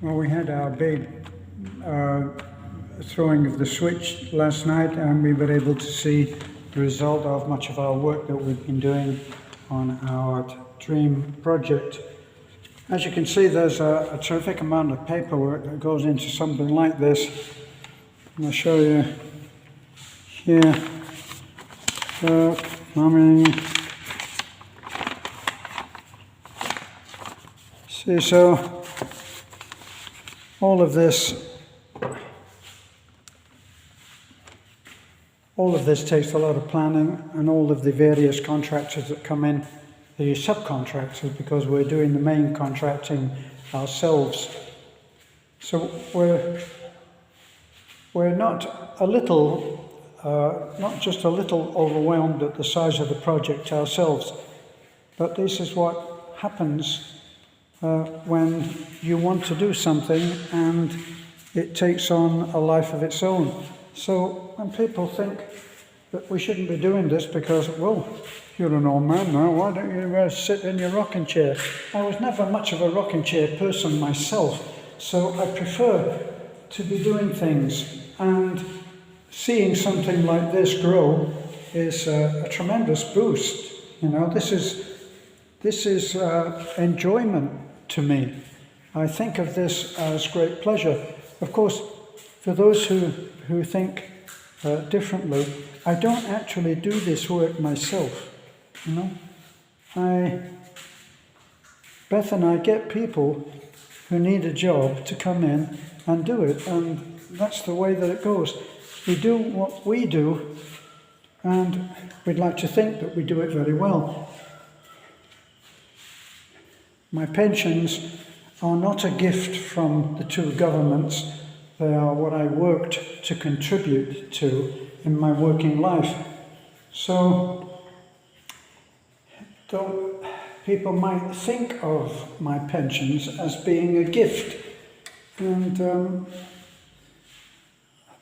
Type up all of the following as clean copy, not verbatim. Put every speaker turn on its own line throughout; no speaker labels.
Well, we had our big throwing of the switch last night, and we were able to see the result of much of our work that we've been doing on our dream project. As you can see, there's a terrific amount of paperwork that goes into something like this. I'll show you here. See, so all of this takes a lot of planning, and all of the various contractors that come in, the subcontractors, because we're doing the main contracting ourselves. So we're not just a little overwhelmed at the size of the project ourselves, but this is what happens when you want to do something and it takes on a life of its own. So when people think that we shouldn't be doing this because, well, you're an old man now, why don't you sit in your rocking chair? I was never much of a rocking chair person myself, so I prefer to be doing things, and seeing something like this grow is a tremendous boost. You know, this is enjoyment to me. I think of this as great pleasure. Of course, for those who think differently, I don't actually do this work myself. You know, Beth and I get people who need a job to come in and do it, and that's the way that it goes. We do what we do, and we'd like to think that we do it very well. My pensions are not a gift from the two governments. They are what I worked to contribute to in my working life. So, though people might think of my pensions as being a gift, and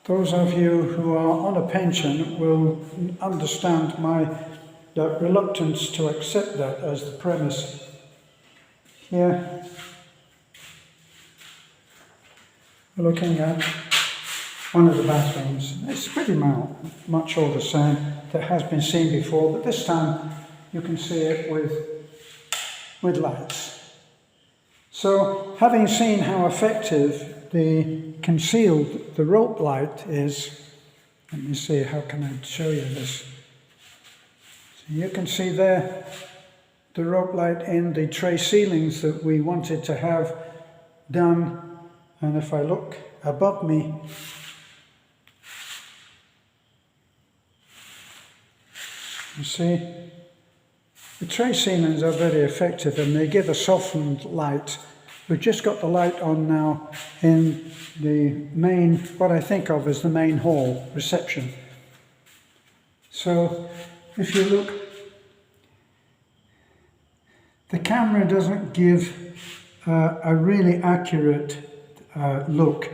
those of you who are on a pension will understand my reluctance to accept that as the premise. Here, we're looking at one of the bathrooms. It's pretty much all the same that has been seen before, but this time you can see it with lights. So, having seen how effective the rope light is, let me see, how can I show you this? So you can see there the rope light in the tray ceilings that we wanted to have done, and if I look above me, you see, the tray ceilings are very effective and they give a softened light. We've just got the light on now in the main, what I think of as the main hall, reception. So if you look, the camera doesn't give a really accurate look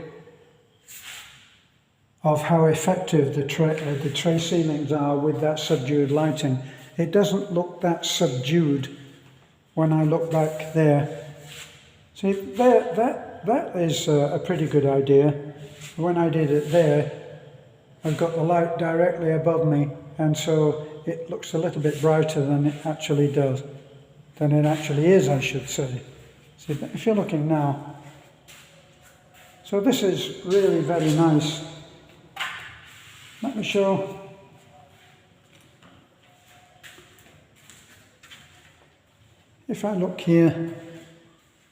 of how effective the tray ceilings are with that subdued lighting. It doesn't look that subdued when I look back there. See, that is a pretty good idea. When I did it there, I've got the light directly above me, and so it looks a little bit brighter than it actually does. Than it actually is, I should say. See, but if you're looking now, so this is really very nice. Let me show. If I look here,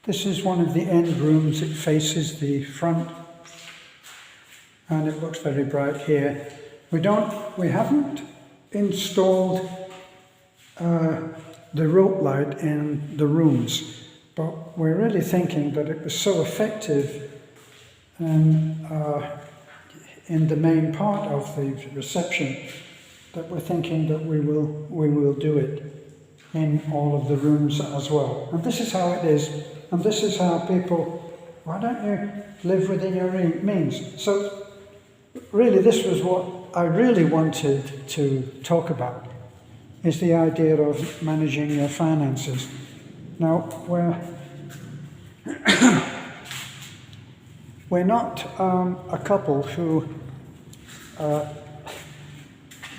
this is one of the end rooms. It faces the front, and it looks very bright here. We haven't installed the rope light in the rooms, but we're really thinking that it was so effective in the main part of the reception that we're thinking that we will do it in all of the rooms as well. And this is how it is, and this is how people, why don't you live within your means? So really this was what I really wanted to talk about, is the idea of managing your finances. Now, we're not a couple who,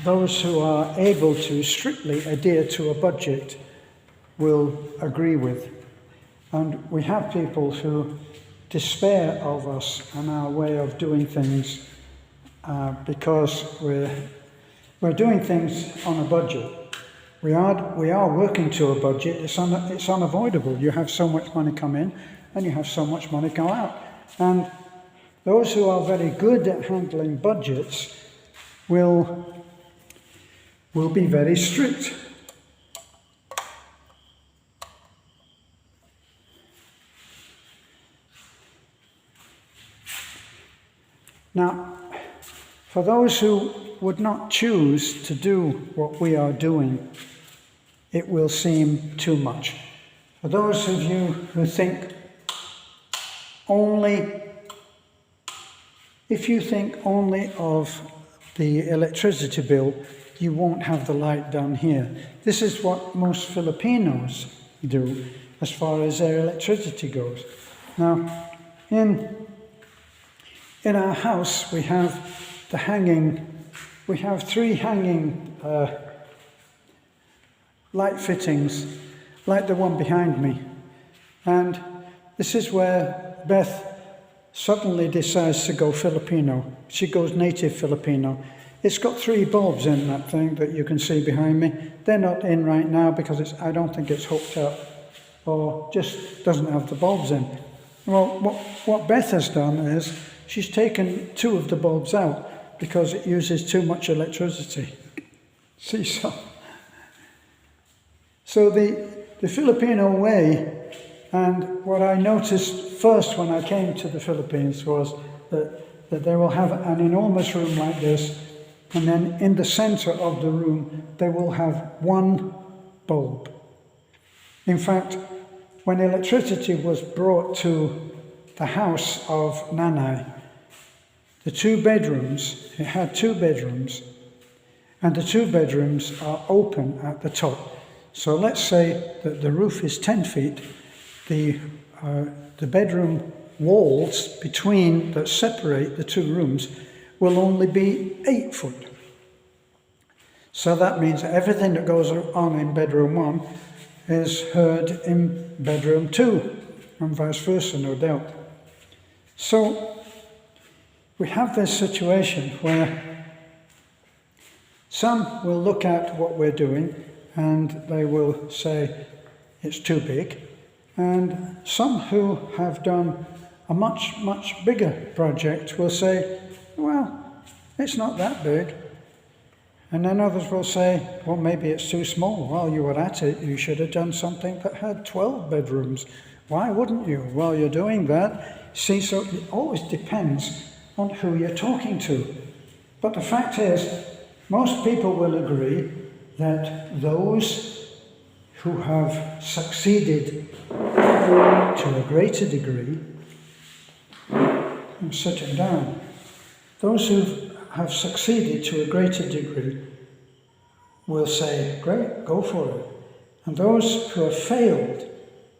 those who are able to strictly adhere to a budget will agree with. And we have people who despair of us and our way of doing things because we're doing things on a budget. We are working to a budget. It's unavoidable. You have so much money come in and you have so much money go out. And those who are very good at handling budgets will be very strict. Now, for those who would not choose to do what we are doing, it will seem too much. For those of you who think if you think only of the electricity bill, you won't have the light done here. This is what most Filipinos do as far as their electricity goes. Now, in our house we have three hanging light fittings, like the one behind me. And this is where Beth suddenly decides to go Filipino. She goes native Filipino. It's got 3 bulbs in that thing that you can see behind me. They're not in right now because I don't think it's hooked up or just doesn't have the bulbs in. Well, what Beth has done is she's taken 2 of the bulbs out because it uses too much electricity. See, so the Filipino way, and what I noticed first when I came to the Philippines was that they will have an enormous room like this, and then in the center of the room they will have 1 bulb. In fact, when electricity was brought to the house of Nanay, the 2 bedrooms, it had 2 bedrooms, and the 2 bedrooms are open at the top. So let's say that the roof is 10 feet, the bedroom walls between that separate the 2 rooms will only be 8 foot. So that means that everything that goes on in bedroom 1 is heard in bedroom 2, and vice versa, no doubt. So we have this situation where some will look at what we're doing and they will say it's too big, and some who have done a much, much bigger project will say, well, it's not that big. And then others will say, well, maybe it's too small. While you were at it, you should have done something that had 12 bedrooms. Why wouldn't you? While you're doing that, see, so it always depends on who you're talking to. But the fact is, most people will agree that those who have succeeded to a greater degree, I'm sitting down, those who have succeeded to a greater degree will say, great, go for it. And those who have failed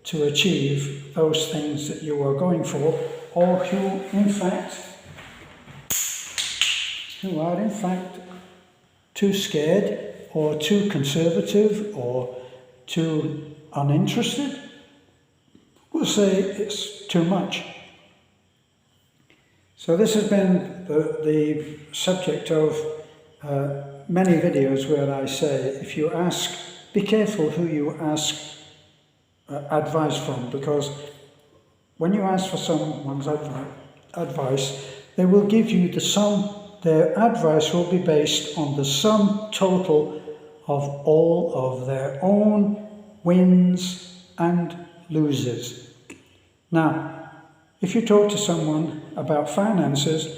to achieve those things that you are going for, or who are in fact too scared or too conservative or too uninterested, will say it's too much. So this has been the subject of many videos where I say, if you ask, be careful who you ask advice from, because when you ask for someone's advice, they will give you their advice will be based on the sum total of all of their own wins and loses. Now, if you talk to someone about finances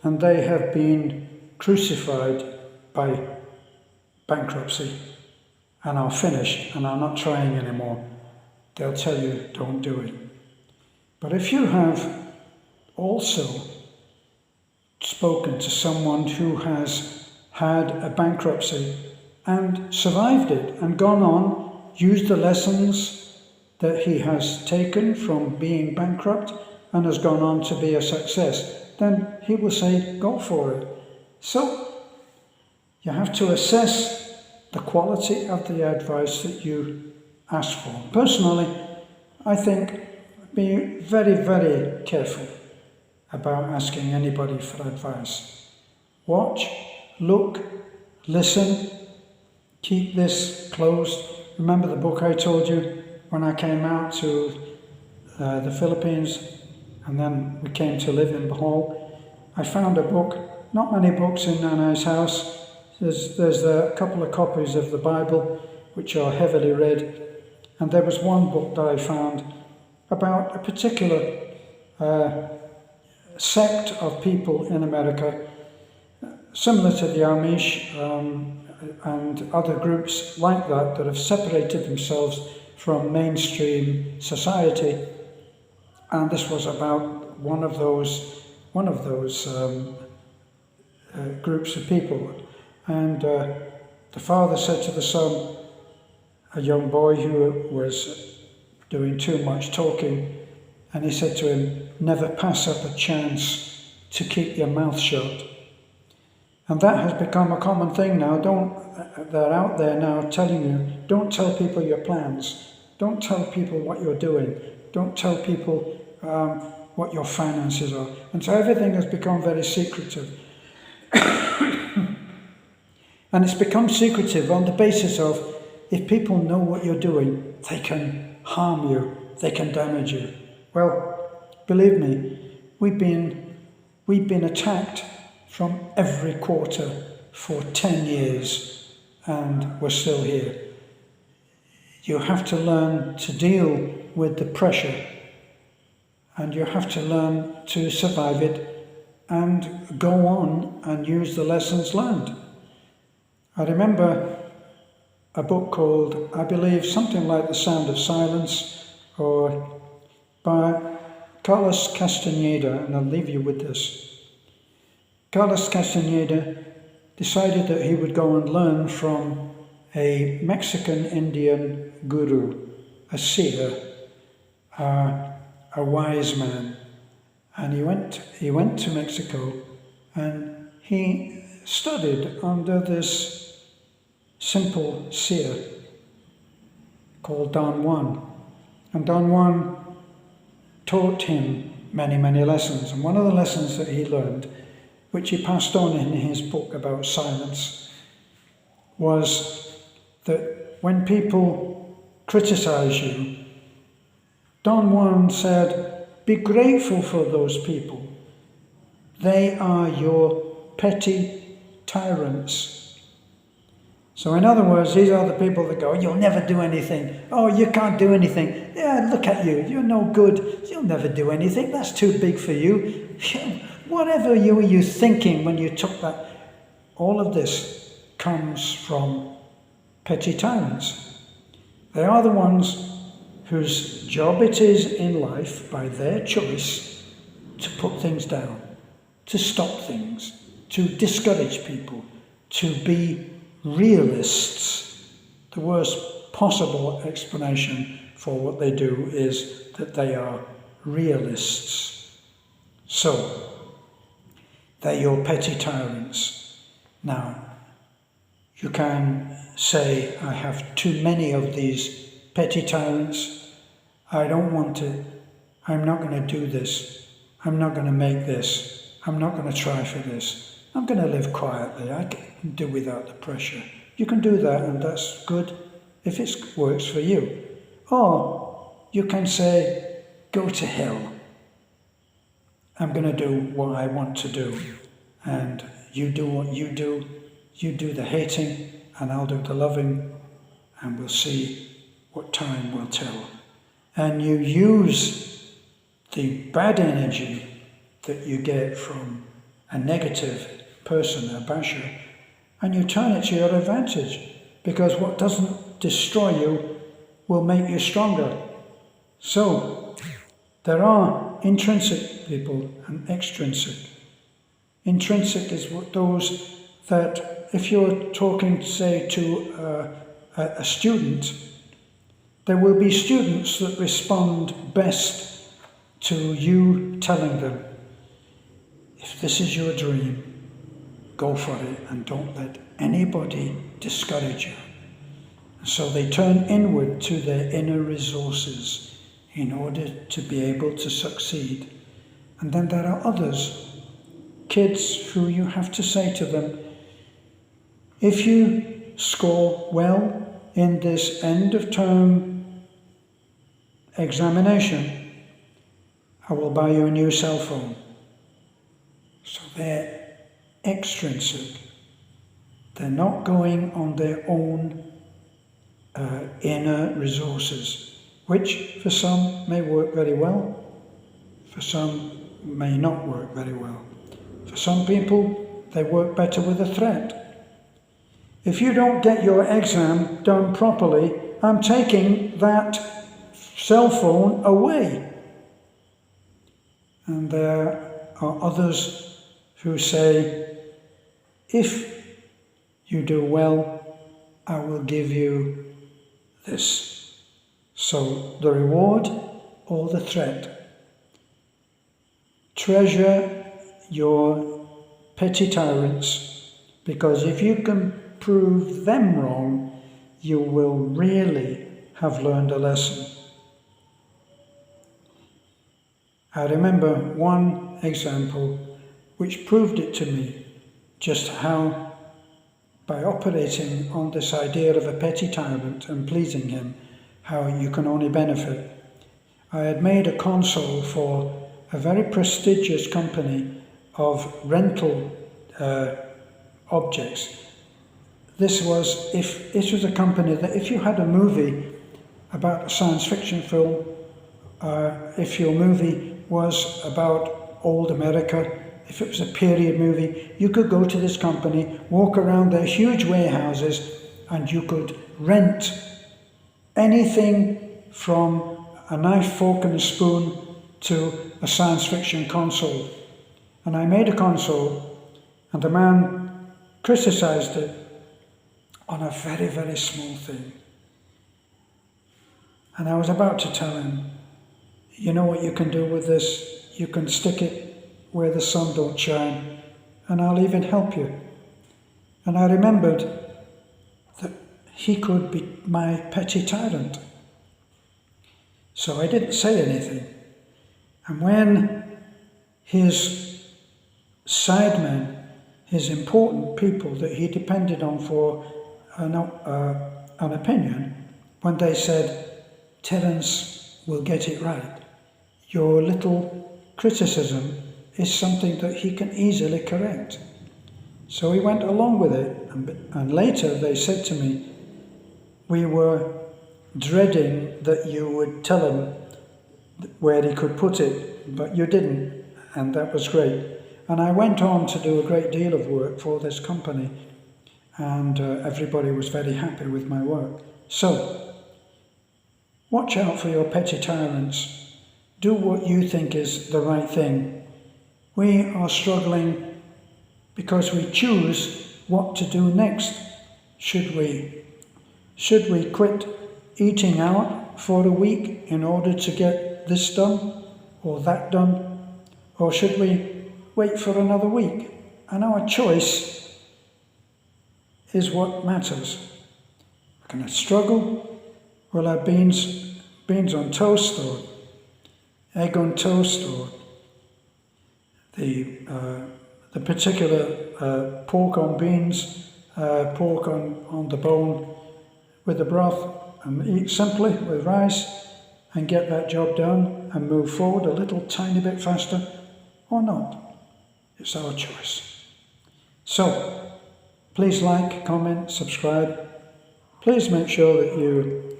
and they have been crucified by bankruptcy and are finished and are not trying anymore, they'll tell you, don't do it. But if you have also spoken to someone who has had a bankruptcy and survived it and gone on, used the lessons that he has taken from being bankrupt and has gone on to be a success, then he will say, go for it. So you have to assess the quality of the advice that you ask for. Personally, I think be very, very careful about asking anybody for advice. Watch, look, listen, keep this closed. Remember the book I told you when I came out to the Philippines and then we came to live in Bohol? I found a book, not many books in Nanai's house. There's a couple of copies of the Bible which are heavily read, and there was one book that I found about a particular sect of people in America, similar to the Amish and other groups like that have separated themselves from mainstream society. And this was about one of those groups of people. And the father said to the son, a young boy who was doing too much talking, and he said to him, never pass up a chance to keep your mouth shut. And that has become a common thing now. They're out there now telling you, don't tell people your plans. Don't tell people what you're doing. Don't tell people what your finances are. And so everything has become very secretive. And it's become secretive on the basis of, if people know what you're doing, they can harm you, they can damage you. Well, believe me, we've been attacked from every quarter for 10 years, and we're still here. You have to learn to deal with the pressure, and you have to learn to survive it and go on and use the lessons learned. I remember a book called, I believe, something like The Sound of Silence, or by Carlos Castaneda, and I'll leave you with this. Carlos Castaneda decided that he would go and learn from a Mexican Indian guru, a seer, a wise man. And he went to Mexico and he studied under this simple seer called Don Juan. And Don Juan taught him many, many lessons. And one of the lessons that he learned, which he passed on in his book about silence, was that when people criticize you, Don Juan said, be grateful for those people. They are your petty tyrants. So in other words, these are the people that go, you'll never do anything. Oh, you can't do anything. Yeah, look at you. You're no good. You'll never do anything. That's too big for you. Whatever were you thinking when you took that? All of this comes from petty tyrants. They are the ones whose job it is in life, by their choice, to put things down, to stop things, to discourage people, to be realists. The worst possible explanation for what they do is that they are realists. So, they're your petty tyrants. Now, you can say, I have too many of these petty tyrants. I don't want it. I'm not going to do this. I'm not going to make this. I'm not going to try for this. I'm going to live quietly. I can do without the pressure. You can do that, and that's good if it works for you. Or you can say, go to hell. I'm going to do what I want to do. And you do what you do. You do the hating, and I'll do the loving, and we'll see what time will tell. And you use the bad energy that you get from a negative person, a basher, and you turn it to your advantage, because what doesn't destroy you will make you stronger. So, there are intrinsic people and extrinsic. Intrinsic is those that, if you're talking, say, to a student, there will be students that respond best to you telling them, if this is your dream, go for it and don't let anybody discourage you. So they turn inward to their inner resources in order to be able to succeed. And then there are others, kids, who you have to say to them, if you score well in this end of term examination, I will buy you a new cell phone. So they're extrinsic. They're not going on their own inner resources, which for some may work very well, for some may not work very well. For some people, they work better with a threat. If you don't get your exam done properly, I'm taking that cell phone away. And there are others who say, if you do well, I will give you this. So the reward or the threat. Treasure your petty tyrants, because if you can prove them wrong, you will really have learned a lesson. I remember one example which proved it to me, just how by operating on this idea of a petty tyrant and pleasing him, how you can only benefit. I had made a console for a very prestigious company of rental objects. This was a company that if you had a movie about a science fiction film, if your movie was about old America, if it was a period movie, you could go to this company, walk around their huge warehouses, and you could rent anything from a knife, fork and a spoon to a science fiction console. And I made a console, and the man criticized it on a very, very small thing. And I was about to tell him, you know what you can do with this? You can stick it where the sun don't shine, and I'll even help you. And I remembered that he could be my petty tyrant. So I didn't say anything. And when his sidemen, his important people that he depended on for an opinion, when they said, Terence will get it right, your little criticism is something that he can easily correct. So he went along with it, and later they said to me, we were dreading that you would tell him where he could put it, but you didn't, and that was great. And I went on to do a great deal of work for this company, and everybody was very happy with my work. So, watch out for your petty tyrants. Do what you think is the right thing. We are struggling because we choose what to do next. Should we quit eating out for a week in order to get this done or that done? Or should we wait for another week? And our choice is what matters. We're going to struggle. We'll have beans on toast or egg on toast, or the particular pork on beans, pork on the bone with the broth, and eat simply with rice and get that job done and move forward a little tiny bit faster, or not. It's our choice. So, please like, comment, subscribe. Please make sure that you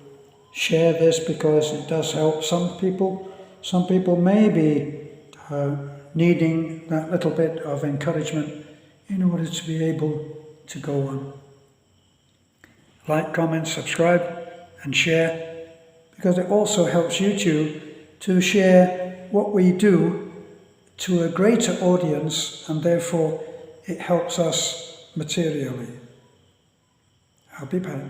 share this, because it does help some people. Some people may be needing that little bit of encouragement in order to be able to go on. Like, comment, subscribe, and share, because it also helps YouTube to share what we do to a greater audience, and therefore it helps us materially. I'll be back.